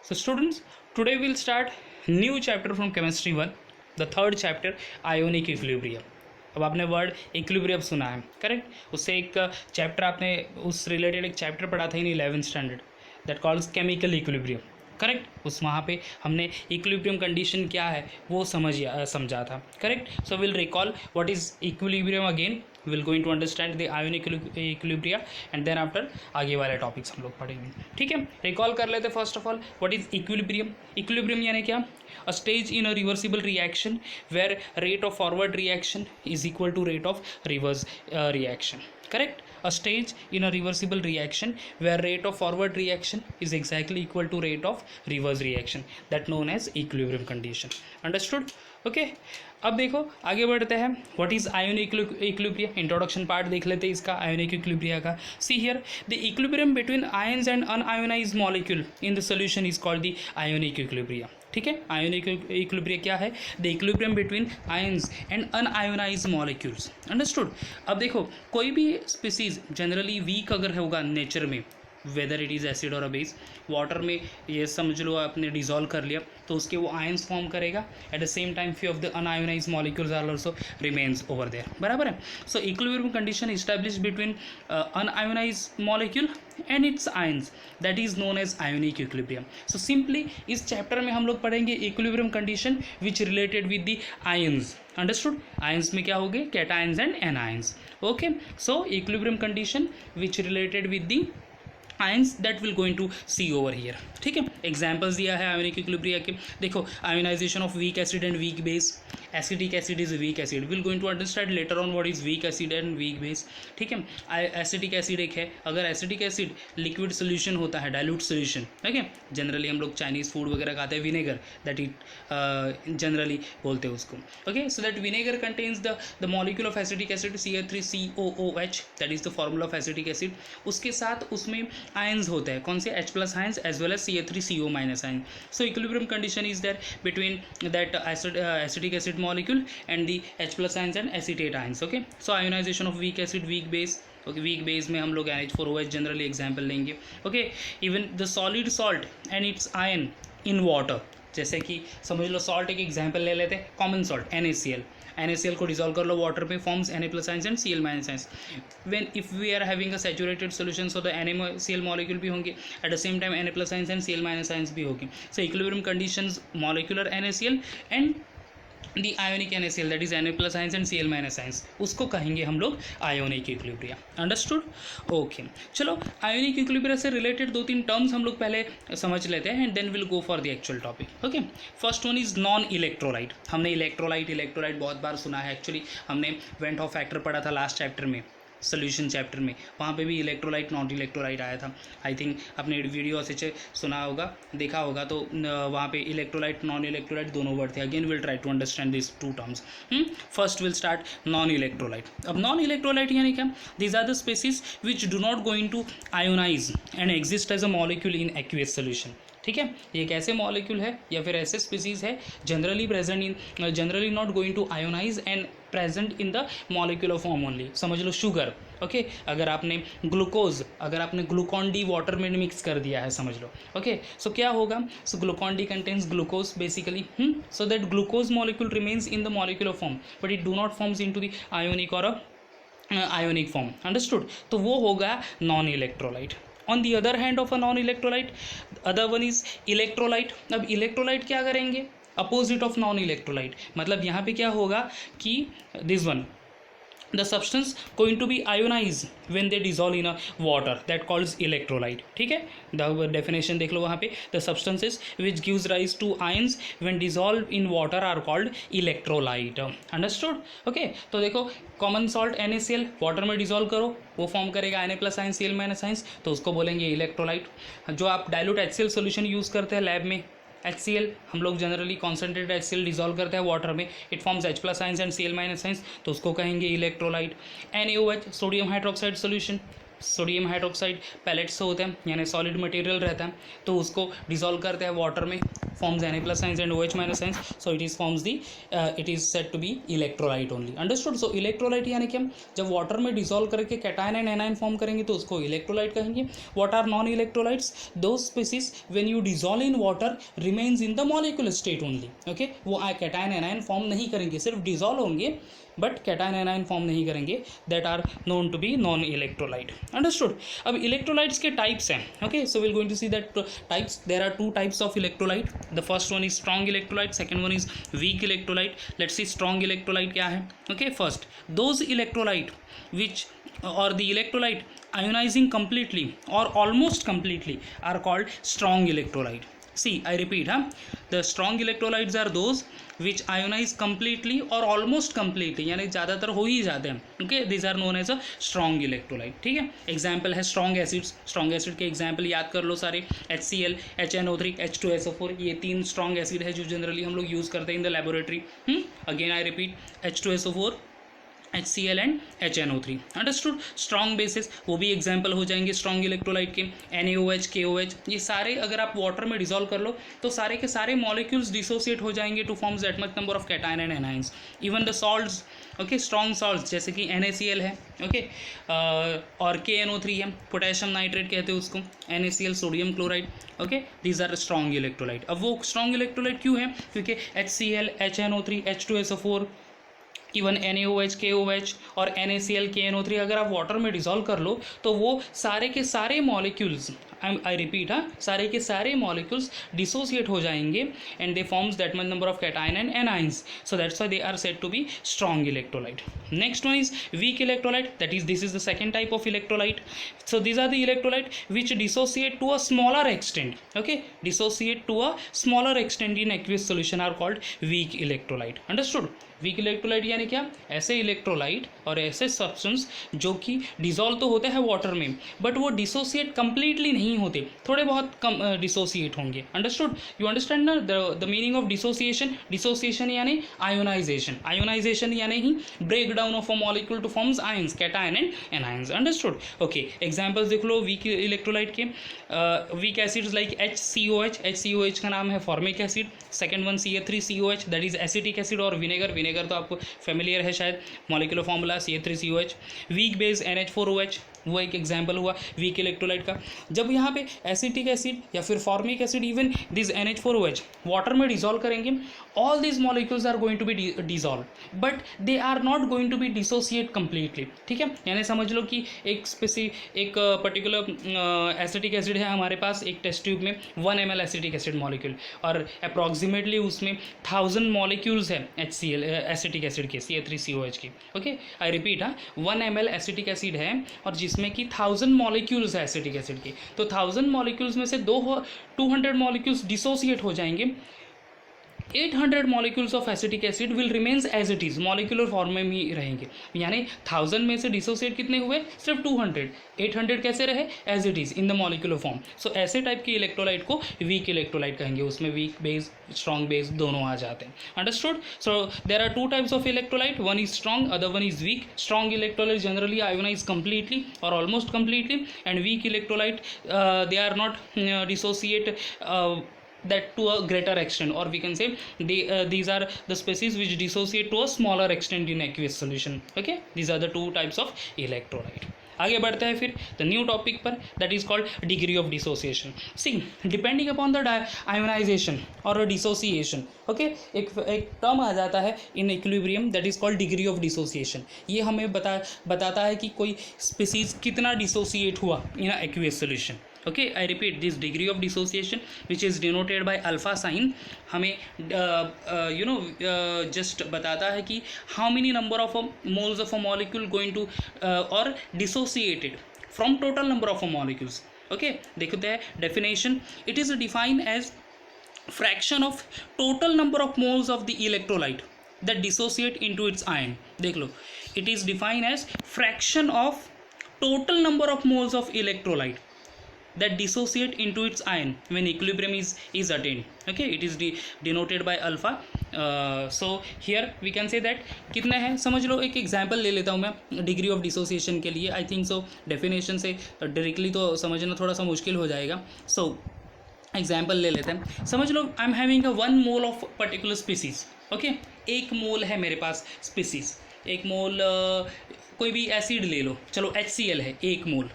So students, today we'll start new chapter from chemistry 1, the third chapter, ionic equilibrium. अब आपने word equilibrium सुना है, correct? उससे एक चैप्टर आपने उस रिलेटेड एक चैप्टर पढ़ा था in 11th standard, that called chemical equilibrium, correct? उस वहाँ पे हमने इक्विलिब्रियम कंडीशन क्या है वो समझा था, correct? So will recall what is equilibrium again, will going to understand the ionic equilibria and then after आगे वाले टॉपिक्स हम लोग पढ़ेंगे, ठीक है? रिकॉल कर लेते first of all what is equilibrium. Equilibrium यानी क्या? A stage in a reversible reaction where rate of forward reaction is equal to rate of reverse reaction, correct? A stage in a reversible reaction where rate of forward reaction is exactly equal to rate of reverse reaction, that known as equilibrium condition. Understood? Okay, अब देखो आगे बढ़ते हैं. What is ionic equilibria? Introduction part देख लेते हैं इसका ionic equilibria का. See here, the equilibrium between ions and unionised molecule in the solution is called the ionic equilibria. ठीक है, आयोनिक इक्विलिब्रिया क्या है? The equilibrium between ions and unionised molecules. Understood? अब देखो कोई भी स्पीसीज जनरली वीक अगर होगा नेचर में, वेदर इट इज़ एसिड और अ बेस, वाटर में ये समझ लो आपने डिजॉल्व कर लिया तो उसके वो आयंस फॉर्म करेगा. At the same time few of the unionized molecules are also remains over there. बराबर है? So equilibrium condition establish between unionized molecule and its ions, that is known as ionic equilibrium. So simply इस chapter में हम लोग पढ़ेंगे equilibrium condition which related with the ions. Understood? Ions में क्या हो गए? Cations and anions. Okay, so equilibrium condition which related with the ions that will going to see over here. ठीक है, एग्जाम्पल्स दिया है आयोनिक इक्विलिब्रिया के. देखो, ionization of weak acid and weak base. Acetic acid is weak acid. Will going to understand later on what is weak acid and weak base. ठीक है, acidic acid एक है. अगर एसिडिक एसिड लिक्विड सोल्यूशन होता है, dilute solution, ठीक है, generally हम लोग चाइनीज फूड वगैरह खाते हैं, विनेगर दैट इट जनरली बोलते हैं उसको. Okay, so that vinegar contains the molecule of acetic acid CH3COOH, that is the formula of acetic acid. उसके साथ उसमें आयंस होते हैं. कौन से? H+ ions as well as CH3CO- ion. So equilibrium condition is there between that acetic acid molecule and the H+ ions and acetate ions. Okay, so ionization of weak acid, weak base. Okay, weak base में हम लोग NH4OH generally example लेंगे. Okay, even the solid salt and it's ion in water. जैसे कि समझ लो salt एक example ले लेते हैं, कॉमन सॉल्ट NaCl. NaCl को डिजोल्व कर लो वाटर में, forms Na+ ions and Cl- ions. When if we are having a saturated solution, so the NaCl molecule भी होंगे, at the same time Na+ ions and Cl- ions भी होंगे. So equilibrium conditions molecular NaCl and the ionic NaCl, that is Na+ ions and Cl- ions, उसको कहेंगे हम लोग ionic equilibria. Understood? Okay, चलो ionic equilibria से related 2-3 terms हम लोग पहले समझ लेते हैं and then will go for the actual topic. Okay, first one is non electrolyte. हमने इलेक्ट्रोलाइट बहुत बार सुना है. एक्चुअली हमने वेंट ऑफ फैक्टर पढ़ा था लास्ट चैप्टर में, सोल्यूशन चैप्टर में. वहाँ पे भी इलेक्ट्रोलाइट नॉन इलेक्ट्रोलाइट आया था. आई थिंक आपने वीडियो से सुना होगा, देखा होगा, तो वहाँ पे इलेक्ट्रोलाइट नॉन इलेक्ट्रोलाइट दोनों वर्ड थे. Again will try to understand this 2 terms. First will start non electrolyte. अब नॉन इलेक्ट्रोलाइट यानी क्या? These are the species which do not going to ionise and exist as a molecule in aqueous solution. ठीक है, ये एक ऐसे molecule है या फिर ऐसे स्पीसीज है generally not going to ionise and present in the molecular form only. समझ लो शुगर. ओके, अगर आपने ग्लूकॉन डी वाटर में मिक्स कर दिया है, समझ लो. ओके, सो क्या होगा? So Glucon D contains glucose basically. So that glucose molecule remains in the molecular form but it do not forms into the ionic or ionic form. Understood? तो वो होगा non electrolyte. On the other hand of a non electrolyte, other one is electrolyte. अब electrolyte क्या करेंगे? Opposite of non electrolyte. मतलब यहाँ पे क्या होगा कि this one, the substance going to be ionized when they dissolve in a water, that calls electrolyte. ठीक है, the definition देख लो वहाँ पे. the substances which gives rise to ions when dissolved in water are called electrolyte. understood? okay, तो देखो common salt NaCl water में dissolve करो, वो फॉर्म करेगा Na+ आयंस Cl- आयंस, तो उसको बोलेंगे इलेक्ट्रोलाइट. जो आप डाइल्यूट HCl सोल्यूशन यूज़ करते हैं लैब में, HCl हम लोग जनरली कॉन्सेंट्रेटेड HCl डिजोल्व करते हैं वाटर में, it forms H+ ions and Cl- ions, तो उसको कहेंगे electrolyte. NaOH sodium hydroxide solution, sodium hydroxide pellets से होते हैं, यानी सॉलिड मटेरियल रहता है, तो उसको डिसॉल्व करते हैं वाटर में, forms Na+ ions and OH- ions, so it is forms the it is said to be electrolyte only. Understood? So electrolyte यानी क्या, जब वाटर में डिसॉल्व करके कैटायन एंड एनायन फॉर्म करेंगे तो उसको इलेक्ट्रोलाइट कहेंगे। What are non electrolytes? दो species when you dissolve in water remains in the molecular state only. Okay, वो कैटायन एनायन फॉर्म नहीं करेंगे, सिर्फ डिसॉल्व होंगे बट कैटायन एनायन फॉर्म नहीं करेंगे, that are known to be non electrolyte. Understood? अब electrolytes के टाइप्स हैं। Okay, so will going to see that types, there are two types of electrolyte. The first one is strong electrolyte, second one is weak electrolyte. Let's see strong electrolyte क्या है। Okay, first those electrolyte which or the electrolyte ionizing completely or almost completely are called strong electrolyte. See, I repeat, the strong electrolytes are those which ionize completely or almost completely, यानी ज़्यादातर हो ही जाते हैं। Okay, these are known as a strong electrolyte। ठीक है, example है strong acids. Strong acid के example याद कर लो सारे, HCl, HNO3, H2SO4, ये 3 स्ट्रॉन्ग एसिड है जो जनरली हम लोग यूज़ करते हैं in the laboratory. Again I repeat, H2SO4, HCl and HNO3। Understood? Strong bases वो भी एग्जाम्पल हो जाएंगे स्ट्रॉन्ग इलेक्ट्रोलाइट के, NaOH, KOH, ये सारे अगर आप वाटर में डिसॉल्व कर लो तो सारे के सारे मॉलिक्यूल्स डिसोसिएट हो जाएंगे two forms that much number of cation and anions. Even the salts, okay, strong salts जैसे कि NaCl है, ओके, और KNO3 है, पोटेशियम नाइट्रेट कहते हैं उसको, NaCl sodium chloride. Okay, these are strong electrolyte. अब वो स्ट्रॉन्ग इलेक्ट्रोलाइट क्यों है? क्योंकि HCl, HNO3, H2SO4, even NaOH, KOH और NaCl, KNO3 अगर आप वाटर में डिसॉल्व कर लो तो वो सारे के सारे मॉलिक्यूल्स, आई रिपीट, सारे के सारे मॉलिक्यूल्स डिसोसिएट हो जाएंगे and they forms that much number of cation and anions, so that's why they are said to be strong electrolyte. Next one is weak electrolyte, that is this is the second type of electrolyte. So these are the electrolyte which dissociate to a smaller extent, okay, dissociate to a smaller extent in aqueous solution are called weak electrolyte। understood? Weak electrolyte यानी क्या? ऐसे electrolyte और ऐसे substance जो कि dissolve तो होते हैं वाटर में बट वो डिसोसिएट कंप्लीटली नहीं होते, थोड़े बहुत कम डिसोसिएट होंगे। अंडरस्टूड? यू अंडरस्टैंड ना the meaning of dissociation? Dissociation यानी आयोनाइजेशन, आयोनाइजेशन यानी ही break down of a molecule to forms ions, cation and anions. Understood? Okay, examples देख लो वीक इलेक्ट्रोलाइट के। Weak acids like HCOH, HCOH का नाम है formic acid. Second one CH3COH, that is acetic acid, or vinegar, vinegar तो आपको familiar है शायद, molecular formula CH3COH। Weak base NH4OH, वो एक एग्जाम्पल हुआ वीक इलेक्ट्रोलाइट का। जब यहाँ पे एसिटिक एसिड या फिर formic acid, even this NH4OH water में डिसॉल्व करेंगे, all this molecules are going to be dissolve but they are not going to be dissociate completely. ठीक है, यानी समझ लो कि एक पर्टिकुलर एसिटिक एसिड है हमारे पास एक टेस्ट ट्यूब में, 1 ml एसिटिक एसिड मॉलिक्यूल, और अप्रॉक्सीमेटली उसमें 1000 मॉलिक्यूल्स है HCl एसिटिक एसिड के, CH3COH के। Okay, I repeat, 1 ml acetic acid है और जिसमें कि 1000 मॉलिक्यूल्स है एसिटिक एसिड के, तो 1000 मॉलिक्यूल्स में से 200 मॉलिक्यूल्स डिसोसिएट हो जाएंगे। 800 molecules of acetic acid will remains as it is, molecular form में ही रहेंगे। यानी 1000 में से डिसोसिएट कितने हुए? सिर्फ 200। 800 कैसे रहे? As it is in the molecular form. So ऐसे टाइप की इलेक्ट्रोलाइट को वीक इलेक्ट्रोलाइट कहेंगे, उसमें वीक बेस, स्ट्रॉन्ग बेस दोनों आ जाते हैं। Understood? So there are two types of electrolyte, one is strong, other one is weak. Strong electrolyte generally ionise completely or almost completely, and weak electrolyte they are not dissociate that to a greater extent, or we can say these are the species which dissociate to a smaller extent in aqueous solution। okay, these are the two types of electrolyte। आगे बढ़ते हैं फिर the new topic पर, that is called degree of dissociation. See, depending upon the ionization और dissociation, okay, एक term आ जाता है in equilibrium that is called degree of dissociation. ये हमें बताता है कि कोई स्पीसीज कितना डिसोसिएट हुआ in aqueous solution. okay, I repeat, this degree of dissociation which is denoted by alpha sign हमें just बताता है कि how many number of moles of a molecule going to or dissociated from total number of molecules। okay, देखते हैं definition, it is defined as fraction of total number of moles of the electrolyte that dissociate into its ion। देख लो, it is defined as fraction of total number of moles of electrolyte that dissociate into its ion when equilibrium is attained। okay, it is denoted by alpha, so here we can say that कितने हैं, समझ लो एक example ले लेता हूँ मैं degree of dissociation के लिए. आई थिंक सो डेफिनेशन से डायरेक्टली तो समझना थोड़ा सा मुश्किल हो जाएगा. सो एग्जाम्पल ले लेते हैं. समझ लो I am having a 1 mole of particular species. Okay, 1 mole है मेरे पास स्पीसीज. 1 मोल कोई भी एसिड ले लो, चलो HCl है 1 मोल.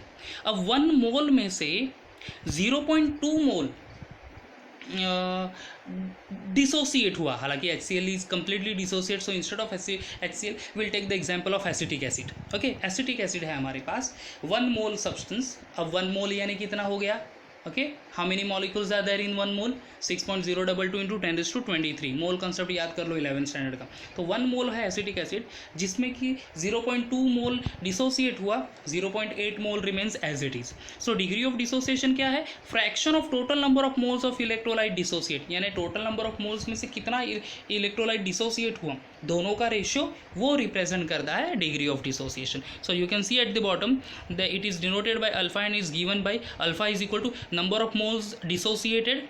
अब 1 मोल में से 0.2 मोल डिसोसिएट हुआ. हालांकि HCl is completely dissociate, so instead of HCl will take the example of acetic acid. Okay, acetic acid है हमारे पास 1 मोल सब्सटेंस. अब 1 मोल यानी कितना हो गया. Okay, how many molecules are there in 1 mole, 6.022 into 10⁻23. Mole concept याद कर लो 11th स्टैंडर्ड का. तो 1 मोल है एसिटिक एसिड जिसमें कि 0.2 मोल डिसोसिएट हुआ, 0.8 mole remains as it is. So degree of dissociation क्या है, fraction of total number of moles of electrolyte dissociate, यानी टोटल नंबर ऑफ मोल्स में से कितना इलेक्ट्रोलाइट डिसोसिएट हुआ, दोनों का रेशियो वो रिप्रेजेंट करता है degree of dissociation. So you can see at the bottom that it is denoted by alpha and is given by alpha is equal to number of moles dissociated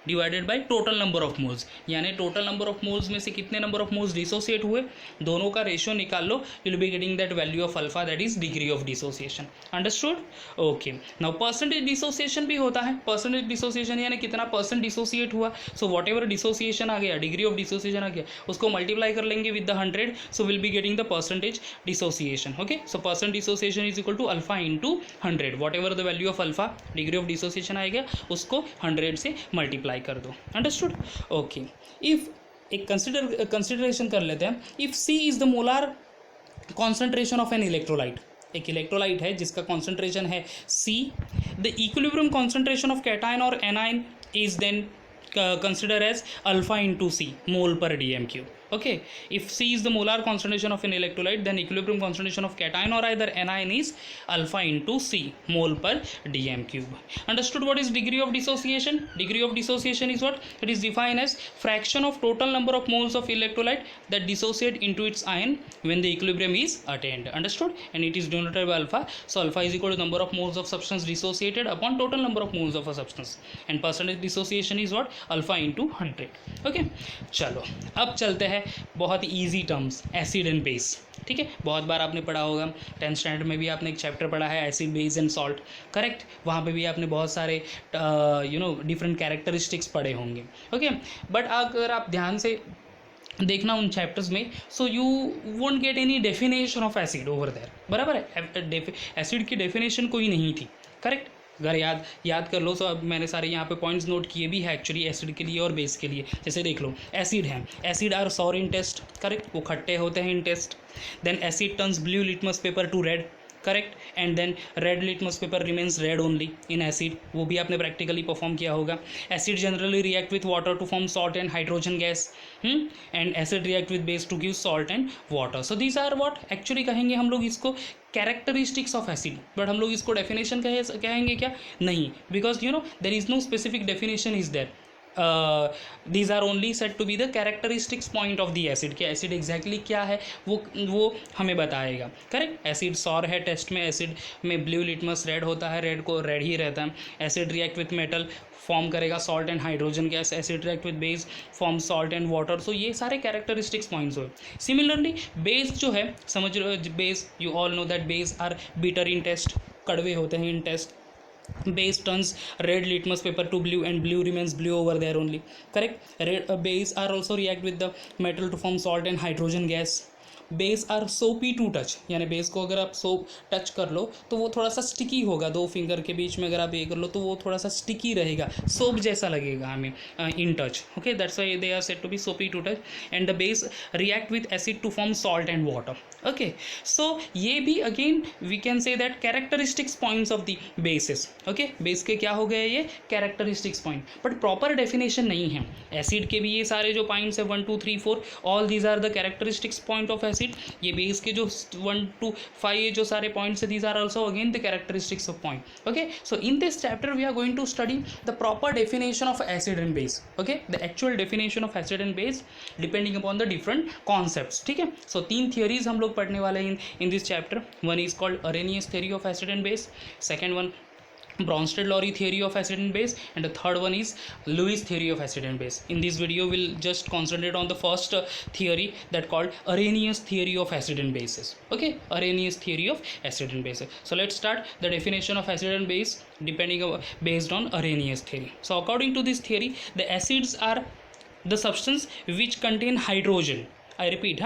divided by total number of moles, यानी total number of moles में से कितने number of moles dissociate हुए, दोनों का ratio निकाल लो. You will be getting that value of alpha, that is degree of dissociation. Understood. Okay, now percentage dissociation भी होता है. परसेंटेज डिसोसिएशन यानी कितना परसेंट डिसोसिएट हुआ. सो वॉट एवर डिसोसिएशन आ गया, डिग्री ऑफ डिसोसिएशन आ गया, उसको मल्टीप्लाई कर लेंगे with the 100. So will be getting the percentage dissociation. Okay, so percent dissociation is equal to alpha into 100. Whatever the value of alpha, degree of dissociation आएगा, उसको 100 से multiply कर दो. Understood. Okay, if एक consideration कर लेते हैं. If C is the molar concentration of an electrolyte, एक इलेक्ट्रोलाइट है जिसका कॉन्सेंट्रेशन है C, the equilibrium concentration of cation और anion is then consider as alpha into C, mole per dm cube. Okay, if C is the molar concentration of an electrolyte, then equilibrium concentration of cation or either anion is alpha into C, mole per dm cube. Understood what is degree of dissociation? Degree of dissociation is what? It is defined as fraction of total number of moles of electrolyte that dissociate into its ion when the equilibrium is attained. Understood? And it is denoted by alpha. So alpha is equal to number of moles of substance dissociated upon total number of moles of a substance, and percentage dissociation is what? Alpha into 100. Okay, चलो अब चलते हैं बहुत easy terms, acid and base. ठीक है, बहुत बार आपने पढ़ा होगा 10th स्टैंडर्ड में भी आपने एक चैप्टर पढ़ा है acid base and salt. Correct, वहाँ पे भी आपने बहुत सारे डिफरेंट कैरेक्टरिस्टिक्स पढ़े होंगे. ओके, बट अगर आप ध्यान से देखना उन चैप्टर्स में, so you won't get any definition of acid over there. बराबर है, एसिड की डेफिनेशन कोई नहीं थी. करेक्ट, अगर याद कर लो. सो अब मैंने सारे यहाँ पे पॉइंट्स नोट किए भी है एक्चुअली एसिड के लिए और बेस के लिए. जैसे देख लो, एसिड है, acid are sour in taste. Correct, वो खट्टे होते हैं in taste. Then acid turns blue litmus paper to red. Correct, and then red litmus paper remains red only in acid. वो भी आपने प्रैक्टिकली परफॉर्म किया होगा. Acid generally react with water to form salt and hydrogen gas, and acid react with base to give salt and water. So these are what actually कहेंगे हम लोग इसको characteristics of acid. But हम लोग इसको definition कहेंगे क्या? नहीं, because there is no specific definition is there. these are only said to be the characteristics point of the acid कि एसिड एग्जैक्टली क्या है वो हमें बताएगा. करेक्ट, एसिड सॉर है टेस्ट में, एसिड में ब्लू लिटमस रेड होता है, रेड को रेड ही रहता है. Acid react with metal form करेगा salt and hydrogen gas. Acid react with base form salt and water. So ये सारे कैरेक्टरिस्टिक्स पॉइंट्स हुए. सिमिलरली बेस जो है, समझ रहे हो, base you all know that base are bitter in test, कड़वे होते हैं in test. Base turns red litmus paper to blue and blue remains blue over there only. Correct. Base are also react with the metal to form salt and hydrogen gas. Base are soapy to touch, यानी base को अगर आप soap touch कर लो तो वो थोड़ा सा sticky होगा. 2 फिंगर के बीच में अगर आप ये कर लो तो वो थोड़ा सा स्टिकी रहेगा, सोप जैसा लगेगा हमें in touch. Okay, that's why they are said to be soapy to touch. And the base react with acid to form salt and water. Okay, so ये भी again we can say that characteristics points of the basis. Okay, base के क्या हो गए ये characteristics point, but proper definition नहीं है. Acid के भी ये सारे जो पॉइंट्स है 1 2 3 4 all these are the characteristics point of acid. ये बेस के जो 1 to 5 जो सारे पॉइंट्स है, these are also again the characteristics of point. Okay, so in this chapter we are going to study the proper definition of acid and base. Okay, the actual definition of acid and base depending upon the different concepts. ठीक है, so 3 theories हम लोग पढ़ने वाले हैं in this chapter. One is called Arrhenius theory of acid and base. Second one Bronsted-Lowry theory of acid and base, and the third one is Lewis theory of acid and base. In this video we'll just concentrate on the first theory that called Arrhenius theory of acid and bases. Okay, Arrhenius theory of acid and bases. So let's start the definition of acid and base based on Arrhenius theory. So according to this theory, the acids are the substance which contain hydrogen. I repeat,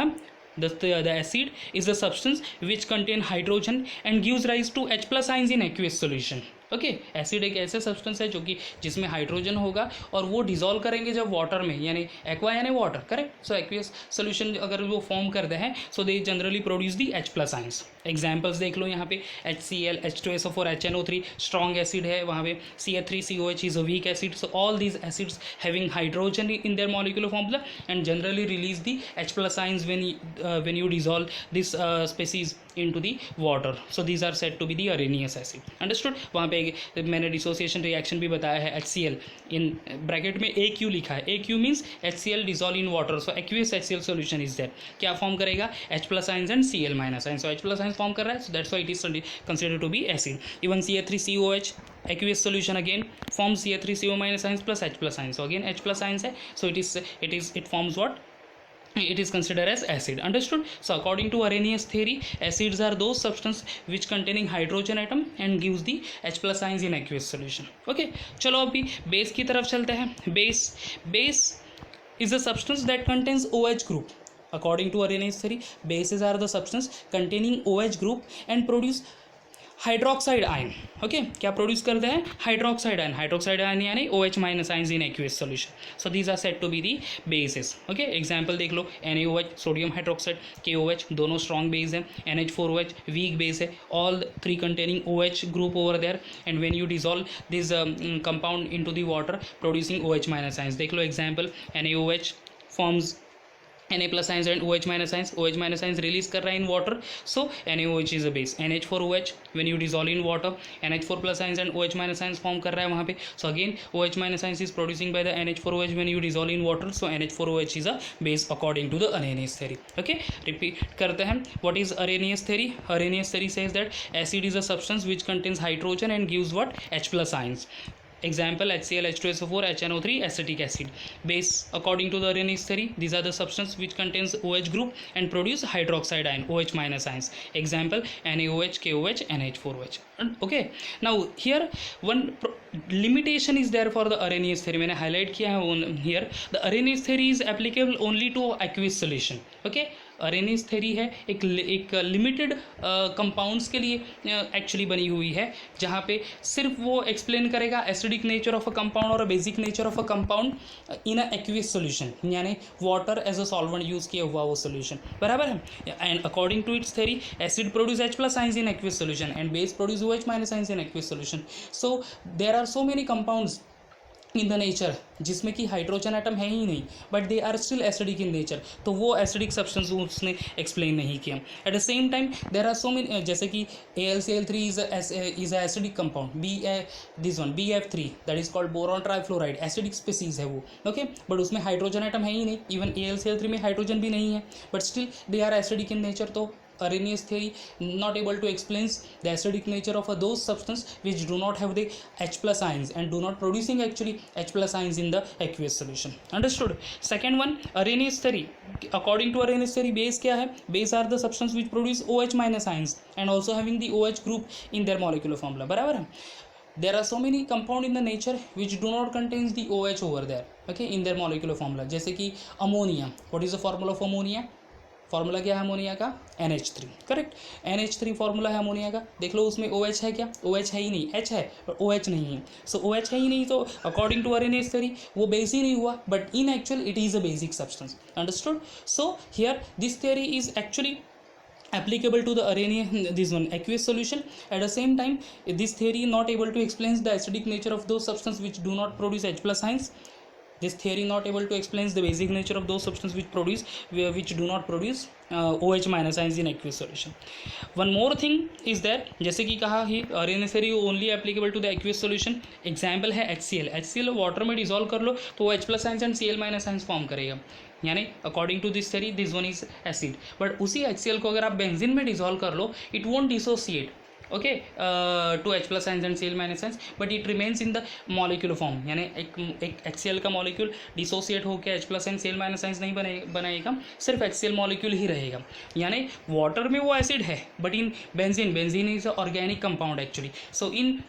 the acid is a substance which contain hydrogen and gives rise to H plus ions in aqueous solution. Okay acid एक ऐसे substance है जो कि जिसमें hydrogen होगा और वो dissolve करेंगे जब वाटर में, यानी एक्वा यानी water, correct. So aqueous solution अगर वो फॉर्म करते हैं so they generally produce the H plus ions. Examples देख लो यहाँ पे HCl, H2SO4, HNO3 strong acid है, वहाँ पे CH3COH is a weak acid. So all these acids having hydrogen in their molecular formula and generally release the H plus ions when you dissolve this species into the water. So these are said to be the Arrhenius acid. Understood? वहाँ पे मैंने dissociation reaction भी बताया है. HCl in bracket में AQ लिखा है. AQ means HCl dissolve in water. So aqueous HCl solution is there. क्या फॉर्म करेगा? H plus ions and Cl minus ions. So H plus ions form कर रहा है. So that's why it is considered to be acid. Even CH3COH aqueous solution again forms CH3CO minus ions plus H plus ions. So again H plus ions है. So it forms what? It is considered as acid. Understood? So according to Arrhenius theory, acids are those substance which containing hydrogen atom and gives the H plus ions in aqueous solution. Okay, चलो अभी base की तरफ चलते हैं. Base is a substance that contains OH group. According to Arrhenius theory, bases are the substance containing OH group and produce hydroxide ion. Okay, क्या produce करते हैं? Hydroxide ion. Hydroxide ion यानी OH minus ions in aqueous solution. So these are said to be the bases. Okay, example देख लो. NaOH sodium hydroxide, KOH दोनों strong base है, NH4OH weak base है. All three containing OH group over there and when you dissolve this compound into the water producing OH minus ions. देख लो example. NaOH forms Na plus ions and OH minus ions. OH minus ions release कर रहा है in water, so NaOH is a base. NH4OH when you dissolve in water, NH4 plus ions and OH minus ions form कर रहा है वहाँ पे. So again OH minus ions is producing by the NH4OH when you dissolve in water, so NH4OH is a base according to the Arrhenius theory. Okay, repeat करते हैं. What is Arrhenius theory? Arrhenius theory says that acid is a substance which contains hydrogen and gives what? H plus ions. Example HCl, H2SO4, HNO3, acetic acid. Base according to the Arrhenius theory, these are the substance which contains OH group and produce hydroxide ion, OH minus ions. Example NaOH, KOH, NH4OH. Okay, now here one limitation is there for the Arrhenius theory. मैंने highlight किया है here. The Arrhenius theory is applicable only to aqueous solution. Okay, Arrhenius theory है एक limited compounds के लिए actually बनी हुई है, जहाँ पे सिर्फ वो एक्सप्लेन करेगा acidic nature of a compound और basic nature of a compound in a aqueous solution, यानी water as a solvent use किया हुआ वो सॉल्यूशन. बराबर है. And according to its theory, acid produce H plus ions in aqueous solution and base produce OH minus ions in aqueous solution. So there are so many compounds in the nature जिसमें कि hydrogen atom है ही नहीं, but they are still acidic in nature. तो वो acidic substance उसने explain नहीं किया. At the same time there are so many, जैसे कि AlCl3 is a acidic compound. This one BF3 that is called boron trifluoride, acidic species है वो. Okay, but उसमें हाइड्रोजन एटम है ही नहीं. इवन AlCl3 में हाइड्रोजन भी नहीं है, but still they are acidic in nature. तो Arrhenius theory not able to explain the acidic nature of those substance which do not have the H plus ions and do not producing actually H plus ions in the aqueous solution. Understood? Second one, Arrhenius theory. According to Arrhenius theory, base क्या है? Base are the substance which produce OH minus ions and also having the OH group in their molecular formula. बराबर है. There are so many compound in the nature which do not contains the OH over there. Okay, in their molecular formula. जैसे कि ammonia. What is the formula of ammonia? Formula क्या है ammonia का? NH3. Correct, NH3 formula है ammonia का. देख लो उसमें OH है क्या? OH है ही नहीं. H है पर OH नहीं है. सो OH है ही नहीं, तो अकॉर्डिंग टू Arrhenius theory वो बेस ही नहीं हुआ, but in actual it is a basic substance. Understood? So here this theory is actually applicable to the Arrhenius, this one aqueous solution. At the same time, this theory not able to explain the acidic nature of those substances which do not produce H plus ions. This theory not able to explain the basic nature of those substances which do not produce OH minus ions in aqueous solution. One more thing is that जैसे कि कहा ही Arrhenius theory only applicable to the aqueous solution. Example है HCl. HCl water में dissolve कर लो तो H plus ions and Cl minus ions form करेगा, यानी according to this theory this one is acid. But उसी HCl को अगर आप बेंजीन में डिसॉल्व कर लो, it won't dissociate. Okay to H plus ions and Cl minus ions, but it remains in the molecular form, यानी एक HCl का मॉलिक्यूल डिसोसिएट होकर H plus and Cl minus ions नहीं बनेगा, सिर्फ HCl मॉलिक्यूल ही रहेगा। यानी वाटर में वो एसिड है, but in benzene is a organic compound actually, so in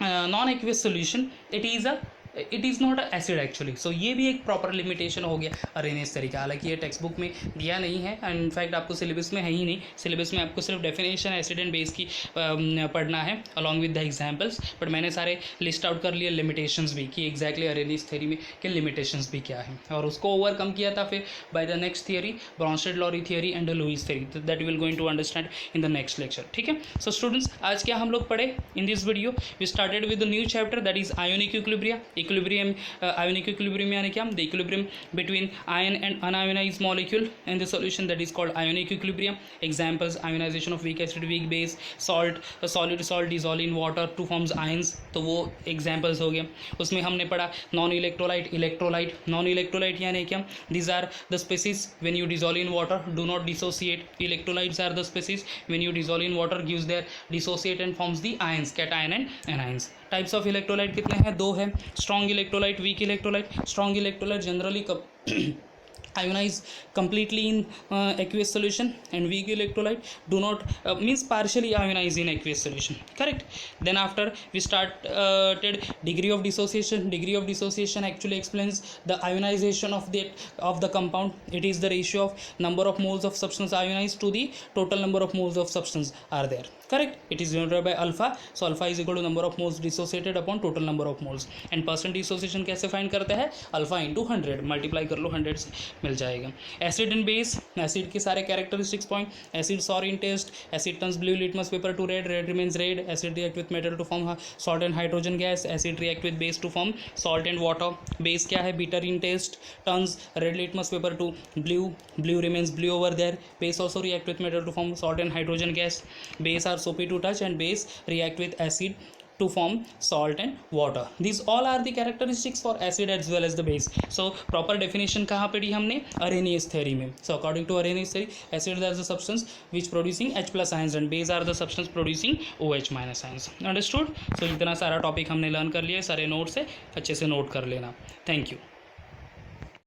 non aqueous solution it is not a acid actually. So ये भी एक प्रॉपर लिमिटेशन हो गया अरेनेज तरीका। हालांकि ये टेक्स्ट बुक में दिया नहीं है एंड इनफैक्ट आपको सिलेबस में है ही नहीं, सिलेबस में आपको सिर्फ डेफिनेशन एसिड एंड बेस की पढ़ना है along with the examples, but मैंने सारे लिस्ट आउट कर लिए लिमिटेशंस भी कि एग्जैक्टली अरेनेज थ्योरी में के लिमिटेशंस भी क्या है, और उसको ओवरकम किया था फिर by the next theory, Bronsted Lowry theory and the Lewis theory, that will going to understand in the next lecture. ठीक है, सो स्टूडेंट्स आज क्या हम लोग पढ़े in this video, we started with the new chapter that is ionic equilibrium ionic equilibrium यानी क्या, the equilibrium between ion and unionized molecule and the solution that is called ionic equilibrium. Examples: ionization of weak acid, weak base, salt, solid salt dissolve in water to forms ions, तो वो examples हो गए। उसमें हमने पढ़ा non electrolyte यानी क्या, these are the species when you dissolve in water do not dissociate, electrolytes are the species when you dissolve in water gives their dissociate and forms the ions, cation and anions। Types of electrolyte कितने हैं, दो है, strong electrolyte, weak electrolyte. Strong electrolyte generally ionize completely in aqueous solution, and weak electrolyte do not means partially ionize in aqueous solution, correct? Then after we started degree of dissociation actually explains the ionization of the compound. It is the ratio of number of moles of substance ionized to the total number of moles of substance are there, correct? It is denoted by alpha, so alpha is equal to number of moles dissociated upon total number of moles, and percent dissociation कैसे find करते हैं, alpha into 100 multiply कर लो 100 से मिल जाएगा। Acid and base, acid के सारे characteristics point, acid sour in taste, acid turns blue litmus paper to red, red remains red, acid react with metal to form salt and hydrogen gas, acid react with base to form salt and water. Base क्या है, bitter in taste, turns red litmus paper to blue, blue remains blue over there, base also react with metal to form salt and hydrogen gas, base are soapy to touch and base react with acid to form salt and water. These all are the characteristics for acid as well as the base. So proper definition कहाँ पढ़ी हमने, Arrhenius theory में। So according to Arrhenius theory, acids are the substance which producing H plus ions and base are the substance producing OH minus ions. Understood? So इतना सारा topic हमने learn कर लिया, सारे नोट से अच्छे से नोट कर लेना। Thank you.